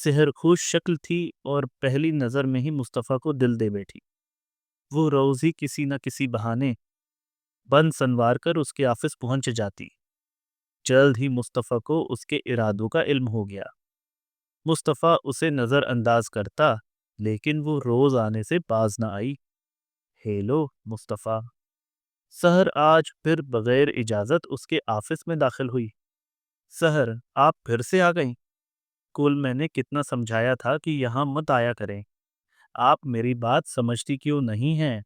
سحر خوش شکل تھی اور پہلی نظر میں ہی مصطفیٰ کو دل دے بیٹھی۔ وہ روز ہی کسی نہ کسی بہانے بند سنوار کر اس کے آفس پہنچ جاتی۔ جلد ہی مصطفیٰ کو اس کے ارادوں کا علم ہو گیا۔ مصطفیٰ اسے نظر انداز کرتا لیکن وہ روز آنے سے باز نہ آئی۔ ہیلو مصطفیٰ۔ سحر آج پھر بغیر اجازت اس کے آفس میں داخل ہوئی۔ سحر، آپ پھر سے آ گئیں؟ کل میں نے کتنا سمجھایا تھا کہ یہاں مت آیا کریں۔ آپ میری بات سمجھتی کیوں نہیں ہیں؟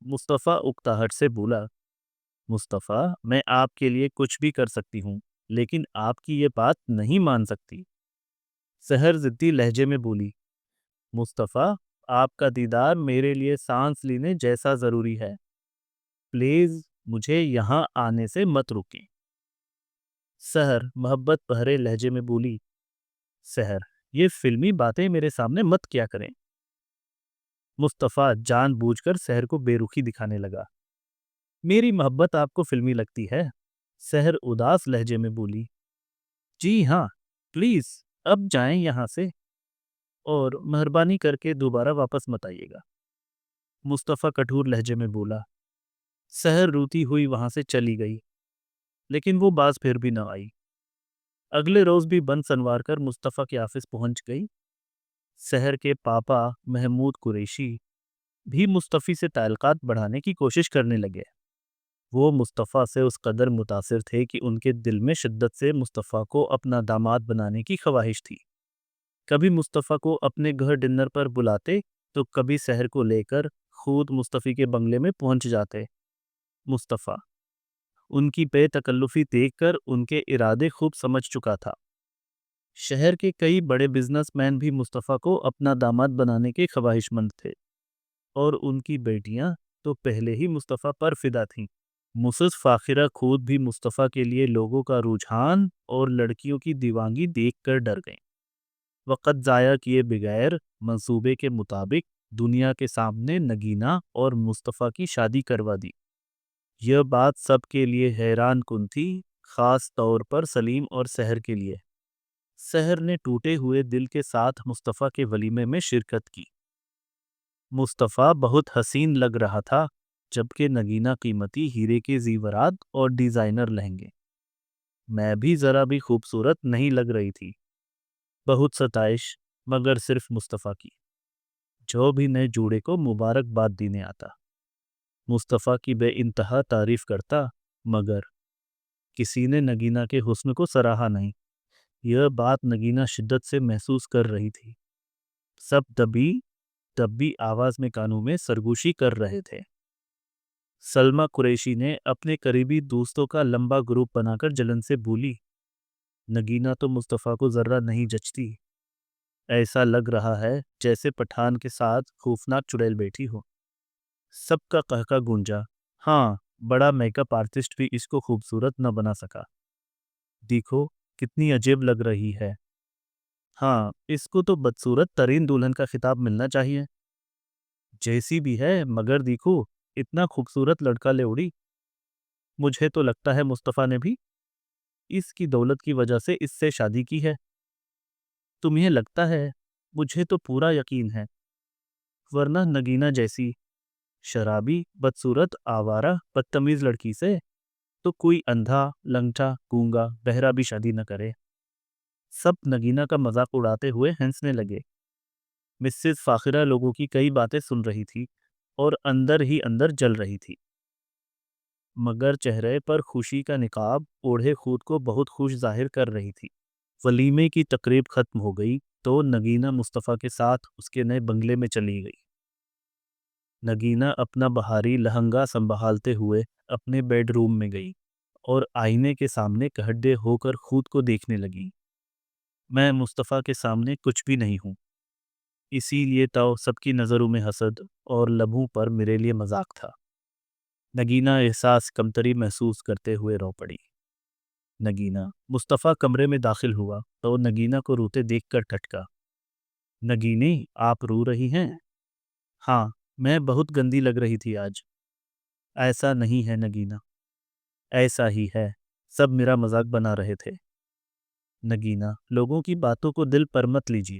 مصطفیٰ اکتاہٹ سے بولا۔ مصطفیٰ، میں آپ کے لیے کچھ بھی کر سکتی ہوں لیکن آپ کی یہ بات نہیں مان سکتی۔ سحر ضدی لہجے میں بولی۔ مصطفیٰ، آپ کا دیدار میرے لیے سانس لینے جیسا ضروری ہے۔ پلیز مجھے یہاں آنے سے مت روکیں۔ سحر محبت بھرے لہجے میں بولی۔ سحر، یہ فلمی باتیں میرے سامنے مت کیا کریں۔ مصطفیٰ جان بوجھ کر سحر کو بے رخی دکھانے لگا۔ میری محبت آپ کو فلمی لگتی ہے؟ سحر اداس لہجے میں بولی۔ جی ہاں، پلیز اب جائیں یہاں سے اور مہربانی کر کے دوبارہ واپس مت آئیے گا۔ مصطفیٰ کٹھور لہجے میں بولا۔ سحر روتی ہوئی وہاں سے چلی گئی لیکن وہ باز پھر بھی نہ آئی۔ اگلے روز بھی بند سنوار کر مصطفیٰ کے آفس پہنچ گئی۔ سحر کے پاپا محمود قریشی بھی مصطفی سے تعلقات بڑھانے کی کوشش کرنے لگے۔ وہ مصطفیٰ سے اس قدر متاثر تھے کہ ان کے دل میں شدت سے مصطفیٰ کو اپنا داماد بنانے کی خواہش تھی۔ کبھی مصطفیٰ کو اپنے گھر ڈنر پر بلاتے تو کبھی سحر کو لے کر خود مصطفی کے بنگلے میں پہنچ جاتے۔ مصطفیٰ ان کی بے تکلفی دیکھ کر ان کے ارادے خوب سمجھ چکا تھا۔ شہر کے کئی بڑے بزنس مین بھی مصطفیٰ کو اپنا داماد بنانے کے خواہش مند تھے اور ان کی بیٹیاں تو پہلے ہی مصطفیٰ پر فدا تھیں۔ مسز فاخرہ خود بھی مصطفیٰ کے لیے لوگوں کا رجحان اور لڑکیوں کی دیوانگی دیکھ کر ڈر گئیں۔ وقت ضائع کیے بغیر منصوبے کے مطابق دنیا کے سامنے نگینہ اور مصطفیٰ کی شادی کروا دی۔ یہ بات سب کے لیے حیران کن تھی، خاص طور پر سلیم اور سحر کے لیے۔ سحر نے ٹوٹے ہوئے دل کے ساتھ مصطفیٰ کے ولیمے میں شرکت کی۔ مصطفیٰ بہت حسین لگ رہا تھا جبکہ نگینہ قیمتی ہیرے کے زیورات اور ڈیزائنر لہنگے۔ میں بھی ذرا بھی خوبصورت نہیں لگ رہی تھی۔ بہت ستائش مگر صرف مصطفیٰ کی، جو بھی نئے جوڑے کو مبارکباد دینے آتا۔ مصطفیٰ کی بے انتہا تعریف کرتا مگر کسی نے نگینہ کے حسن کو سراہا نہیں۔ یہ بات نگینہ شدت سے محسوس کر رہی تھی۔ سب دبی آواز میں کانوں میں سرگوشی کر رہے تھے۔ سلمہ قریشی نے اپنے قریبی دوستوں کا لمبا گروپ بنا کر جلن سے بولی۔ نگینہ تو مصطفیٰ کو ذرہ نہیں جچتی۔ ایسا لگ رہا ہے جیسے پٹھان کے ساتھ خوفناک چڑیل بیٹھی ہو۔ سب کا قہقہ گونجا۔ ہاں، بڑا میک اپ آرٹسٹ بھی اس کو خوبصورت نہ بنا سکا۔ دیکھو کتنی عجیب لگ رہی ہے۔ ہاں، اس کو تو بدصورت ترین دلہن کا خطاب ملنا چاہیے۔ جیسی بھی ہے مگر دیکھو اتنا خوبصورت لڑکا لے اڑی۔ مجھے تو لگتا ہے مصطفیٰ نے بھی اس کی دولت کی وجہ سے اس سے شادی کی ہے۔ تمہیں لگتا ہے؟ مجھے تو پورا یقین ہے، ورنہ نگینہ جیسی شرابی، بدصورت، آوارہ، بدتمیز لڑکی سے تو کوئی اندھا، لنگٹا، گونگا، بہرا بھی شادی نہ کرے۔ سب نگینہ کا مذاق اڑاتے ہوئے ہنسنے لگے۔ مسز فاخرہ لوگوں کی کئی باتیں سن رہی تھی اور اندر ہی اندر جل رہی تھی، مگر چہرے پر خوشی کا نقاب اوڑھے خود کو بہت خوش ظاہر کر رہی تھی۔ ولیمے کی تقریب ختم ہو گئی تو نگینہ مصطفیٰ کے ساتھ اس کے نئے بنگلے میں چلی گئی۔ نگینہ اپنا بہاری لہنگا سنبھالتے ہوئے اپنے بیڈ روم میں گئی اور آئینے کے سامنے کھڑے ہو کر خود کو دیکھنے لگی۔ میں مصطفیٰ کے سامنے کچھ بھی نہیں ہوں، اسی لیے تو سب کی نظروں میں حسد اور لبوں پر میرے لیے مذاق تھا۔ نگینہ احساس کمتری محسوس کرتے ہوئے رو پڑی۔ نگینہ مصطفیٰ کمرے میں داخل ہوا تو نگینہ کو روتے دیکھ کر ٹھٹکا۔ نگینی، آپ رو رہی ہیں؟ ہاں، میں بہت گندی لگ رہی تھی آج۔ ایسا نہیں ہے نگینہ، ایسا ہی ہے، سب میرا مذاق بنا رہے تھے۔ نگینہ، لوگوں کی باتوں کو دل پر مت لیجیے۔